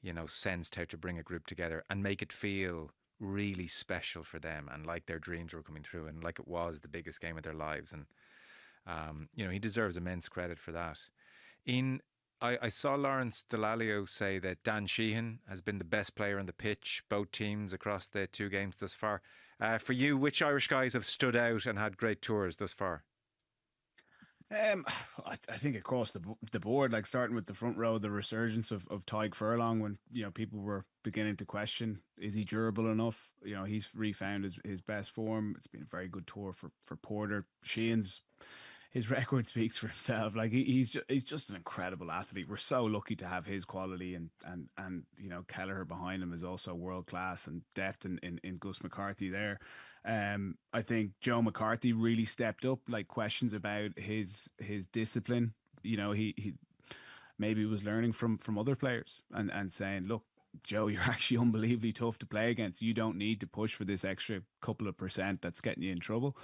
you know, sensed how to bring a group together and make it feel really special for them, and like their dreams were coming true, and like it was the biggest game of their lives. And you know, he deserves immense credit for that. I saw Lawrence Delalio say that Dan Sheehan has been the best player on the pitch, both teams across the 2 games thus far. For you, which Irish guys have stood out and had great tours thus far? I think across the board, like starting with the front row, the resurgence of Tadhg Furlong, when people were beginning to question, is he durable enough? He's refound his best form. It's been a very good tour for Porter. Sheehan's his record speaks for himself. Like he's just an incredible athlete. We're so lucky to have his quality, and you know, Kelleher behind him is also world class, and depth in Gus McCarthy there. I think Joe McCarthy really stepped up. Like questions about his discipline. You know, he maybe was learning from other players and saying, look, Joe, you're actually unbelievably tough to play against. You don't need to push for this extra couple of percent that's getting you in trouble.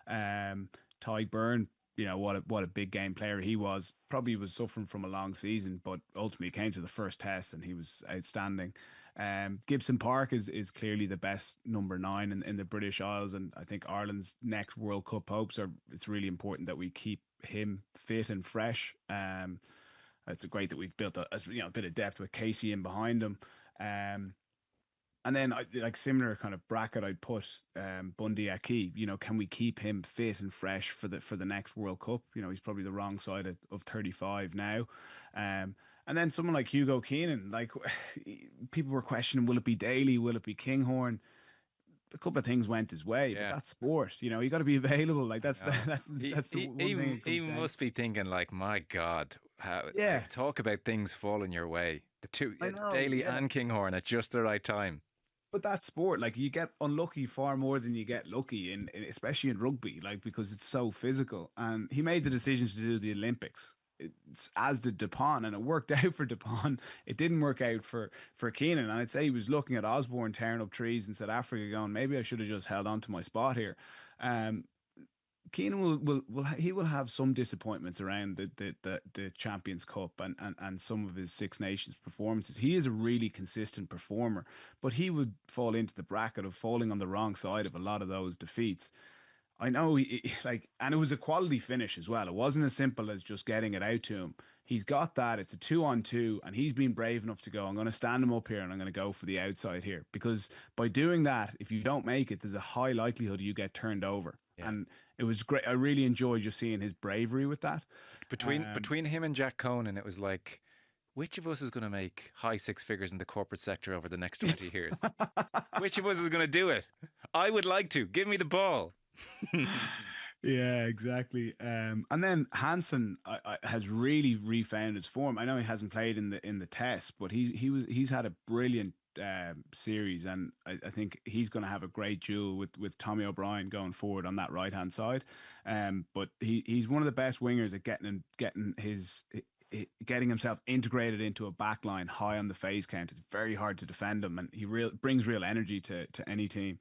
Ty Byrne, you know, what a big game player he was. Probably was suffering from a long season, but ultimately came to the first test and he was outstanding. Gibson Park is clearly the best number 9 in the British Isles, and I think Ireland's next World Cup hopes are. It's really important that we keep him fit and fresh. It's great that we've built a bit of depth with Casey in behind him. And then like similar kind of bracket, I'd put Bundy Aki. You know, can we keep him fit and fresh for the next World Cup? You know, he's probably the wrong side of 35 now. And then someone like Hugo Keenan, like people were questioning, will it be Daly? Will it be Kinghorn? A couple of things went his way, but that's sport. You know, you got to be available. Like that's the one thing. He must be thinking like, my God, how talk about things falling your way. The two, Daly and Kinghorn at just the right time. But that's sport. Like you get unlucky far more than you get lucky in especially in rugby, like because it's so physical. And he made the decision to do the Olympics. It's, as did Dupont, and it worked out for Dupont. It didn't work out for Keenan. And I'd say he was looking at Osborne tearing up trees in South Africa, going, maybe I should have just held on to my spot here. Keenan will have some disappointments around the Champions Cup and some of his Six Nations performances. He is a really consistent performer, but he would fall into the bracket of falling on the wrong side of a lot of those defeats. I know, and it was a quality finish as well. It wasn't as simple as just getting it out to him. He's got that. It's a 2-on-2, and he's been brave enough to go, I'm going to stand him up here and I'm going to go for the outside here. Because by doing that, if you don't make it, there's a high likelihood you get turned over. Yeah. And it was great. I really enjoyed just seeing his bravery with that. Between him and Jack Conan, it was like, which of us is going to make high six figures in the corporate sector over the next 20 years? Which of us is going to do it? I would like to. Give me the ball. Yeah, exactly. And then Hansen has really refound his form. I know he hasn't played in the test, but he's had a brilliant series, and I think he's going to have a great duel with Tommy O'Brien going forward on that right hand side. But he's one of the best wingers at getting himself integrated into a back line high on the phase count. It's very hard to defend him, and he brings real energy to any team.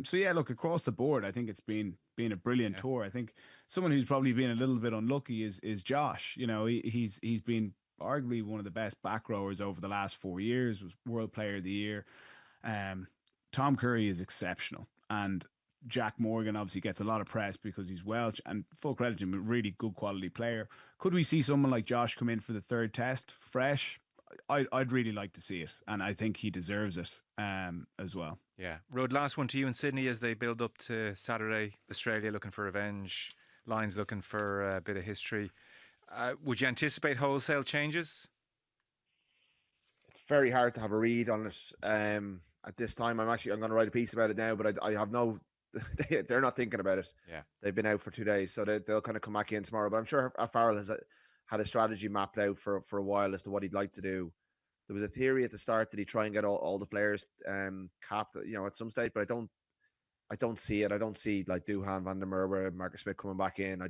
So yeah, look, across the board, I think it's been a brilliant tour. I think someone who's probably been a little bit unlucky is Josh. You know, he's been arguably one of the best back rowers over the last 4 years. Was World Player of the Year. Tom Curry is exceptional, and Jac Morgan obviously gets a lot of press because he's Welsh, and full credit to him, a really good quality player. Could we see someone like Josh come in for the third test fresh? I'd really like to see it, and I think he deserves it as well. Yeah. Rod, last one to you in Sydney as they build up to Saturday. Australia looking for revenge, Lions looking for a bit of history. Would you anticipate wholesale changes? It's very hard to have a read on it at this time. I'm going to write a piece about it now, but I have no... they're not thinking about it. Yeah. They've been out for 2 days, so they'll kind of come back in tomorrow. But I'm sure Farrell has had a strategy mapped out for a while as to what he'd like to do. There was a theory at the start that he'd try and get all the players capped, you know, at some stage, but I don't see it. I don't see like Duhan, Van der Merwe, Marcus Smith coming back in. I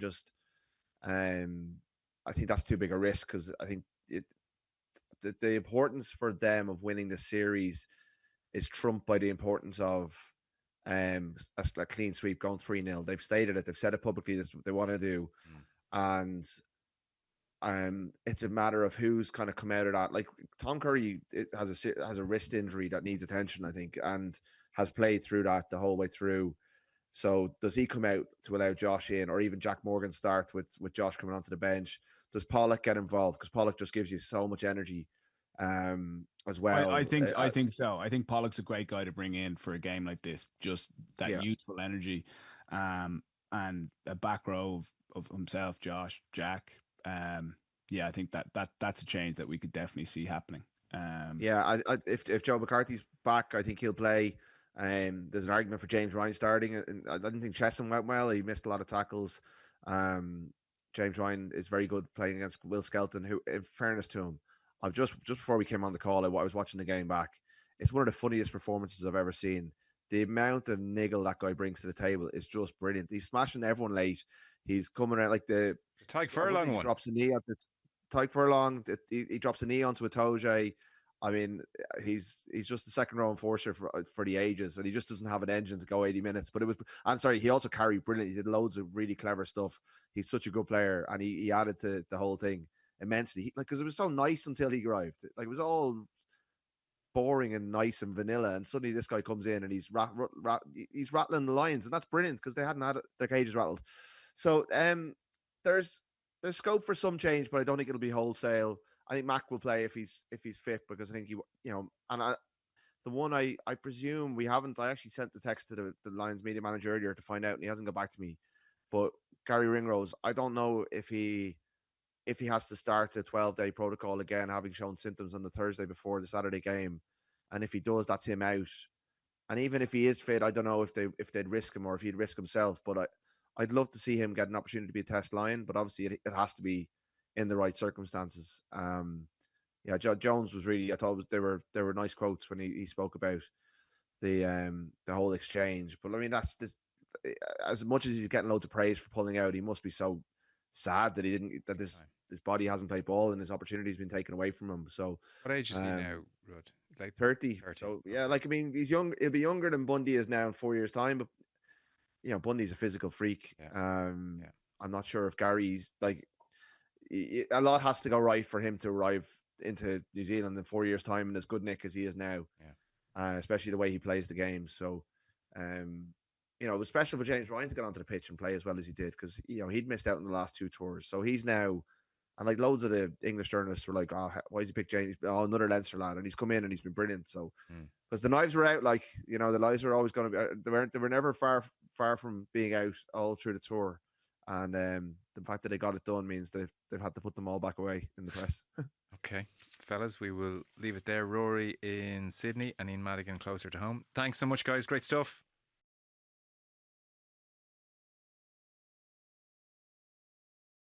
think that's too big a risk, because I think the importance for them of winning the series is trumped by the importance of a clean sweep going 3-0. They've stated it. They've said it publicly. That's what they want to do. And it's a matter of who's kind of come out of that. Like Tom Curry has a wrist injury that needs attention, I think, and has played through that the whole way through. So does he come out to allow Josh in, or even Jac Morgan start with Josh coming onto the bench? Does Pollock get involved? Because Pollock just gives you so much energy as well. I think so. I think Pollock's a great guy to bring in for a game like this. Just that youthful energy, and a back row of himself, Josh, Jack. I think that's a change that we could definitely see happening. If Joe McCarthy's back, I think he'll play. There's an argument for James Ryan starting, and I didn't think Chesson went well. He missed a lot of tackles, James Ryan is very good playing against Will Skelton, who, in fairness to him, I've just before we came on the call, I was watching the game back. It's one of the funniest performances I've ever seen. The amount of niggle that guy brings to the table is just brilliant. He's smashing everyone late. He's coming around like the Tyke Furlong he one. drops a knee at the Tyke Furlong. He drops a knee onto a Toje. I mean, he's just the second row enforcer for the ages, and he just doesn't have an engine to go 80 minutes. But I'm sorry, he also carried brilliant. He did loads of really clever stuff. He's such a good player, and he added to the whole thing immensely. Because it was so nice until he arrived. Like, it was all boring and nice and vanilla, and suddenly this guy comes in and he's rattling the lines, and that's brilliant because they hadn't had their cages rattled. So there's scope for some change, but I don't think it'll be wholesale. I think Mac will play if he's fit, because I think the one I presume we haven't. I actually sent the text to the Lions media manager earlier to find out, and he hasn't got back to me. But Gary Ringrose, I don't know if he has to start the 12-day protocol again, having shown symptoms on the Thursday before the Saturday game, and if he does, that's him out. And even if he is fit, I don't know if they'd risk him or if he'd risk himself. But I'd love to see him get an opportunity to be a test lion, but obviously it has to be in the right circumstances. Jones was really. I thought there were nice quotes when he spoke about the whole exchange. But I mean, that's this. As much as he's getting loads of praise for pulling out, he must be so sad that his body hasn't played ball and his opportunity's been taken away from him. So what age is he now, Rud? Like 30. So yeah, like, I mean, he's young. He'll be younger than Bundy is now in 4 years' time. But Bundy's a physical freak. I'm not sure if Gary's like. A lot has to go right for him to arrive into New Zealand in 4 years' time and as good Nick as he is now. Especially the way he plays the game. So, it was special for James Ryan to get onto the pitch and play as well as he did, because he'd missed out in the last 2 tours. So he's now, and like loads of the English journalists were like, "Oh, why has he picked James? Oh, another Leinster lad," and he's come in and he's been brilliant. So, because the knives were out, like the knives were always going to be. They were never far from being out all through the tour. And the fact that they got it done means they've had to put them all back away in the press. Okay, fellas, we will leave it there. Rory in Sydney and Ian Madigan closer to home. Thanks so much, guys. Great stuff.